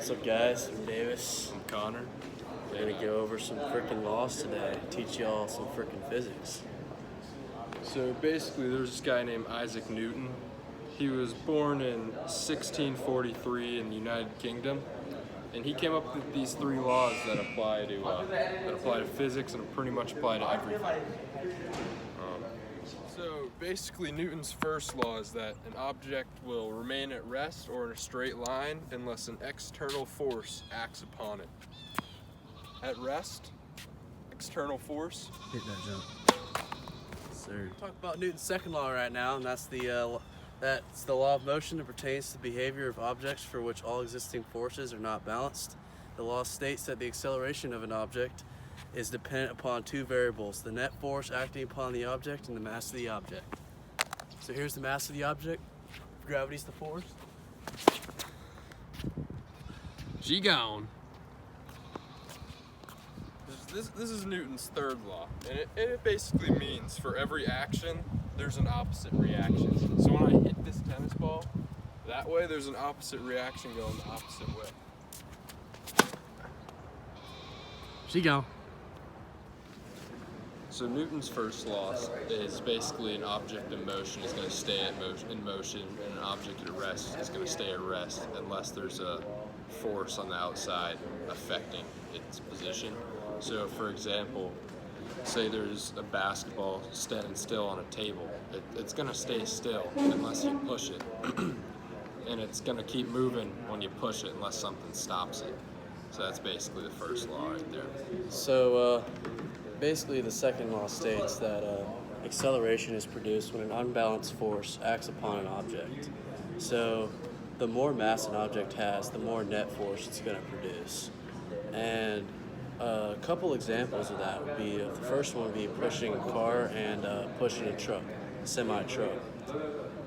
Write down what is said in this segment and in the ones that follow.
What's up, guys? I'm Davis. I'm Connor. We're gonna go over some freaking laws today. Teach y'all some freaking physics. So basically, there's this guy named Isaac Newton. He was born in 1643 in the United Kingdom, and he came up with these three laws that apply to physics and pretty much apply to everything. So basically, Newton's first law is that an object will remain at rest or in a straight line unless an external force acts upon it. At rest, external force. Hit that jump. Sir. Talk about Newton's second law right now, and that's the law of motion that pertains to the behavior of objects for which all existing forces are not balanced. The law states that the acceleration of an object is dependent upon two variables: the net force acting upon the object and the mass of the object. So here's the mass of the object. Gravity's the force. She gone. This is Newton's third law, and it basically means for every action, there's an opposite reaction. So when I hit this tennis ball that way, there's an opposite reaction going the opposite way. She gone. So Newton's first law is basically an object in motion is going to stay in motion, and an object at rest is going to stay at rest unless there's a force on the outside affecting its position. So for example, say there's a basketball standing still on a table. It's going to stay still unless you push it. And it's going to keep moving when you push it unless something stops it. So that's basically the first law right there. So, basically, the second law states that acceleration is produced when an unbalanced force acts upon an object. So, the more mass an object has, the more net force it's going to produce. And a couple examples of that would be, the first one would be pushing a car and pushing a truck, a semi-truck.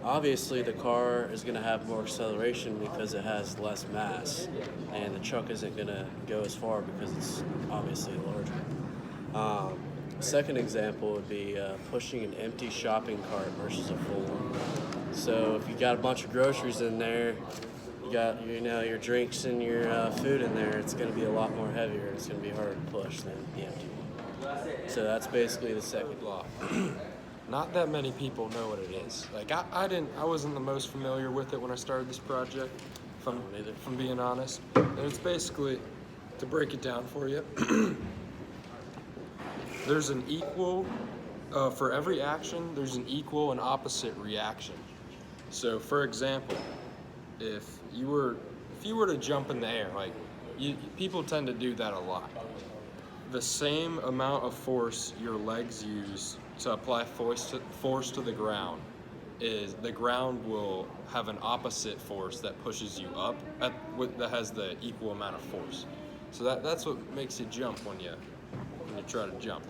Obviously, the car is going to have more acceleration because it has less mass, and the truck isn't going to go as far because it's obviously larger. Second example would be pushing an empty shopping cart versus a full one. So if you got a bunch of groceries in there, you got your drinks and your food in there, it's going to be a lot more heavier. It's going to be harder to push than the empty one. So that's basically the second law. Not that many people know what it is. Like I wasn't the most familiar with it when I started this project, from being honest. And it's basically, to break it down for you, there's an equal, for every action, there's an equal and opposite reaction. So for example, if you were to jump in the air, like people tend to do that a lot. The same amount of force your legs use to apply force to the ground is the ground will have an opposite force that pushes you up that has the equal amount of force. So that's what makes you jump when you try to jump.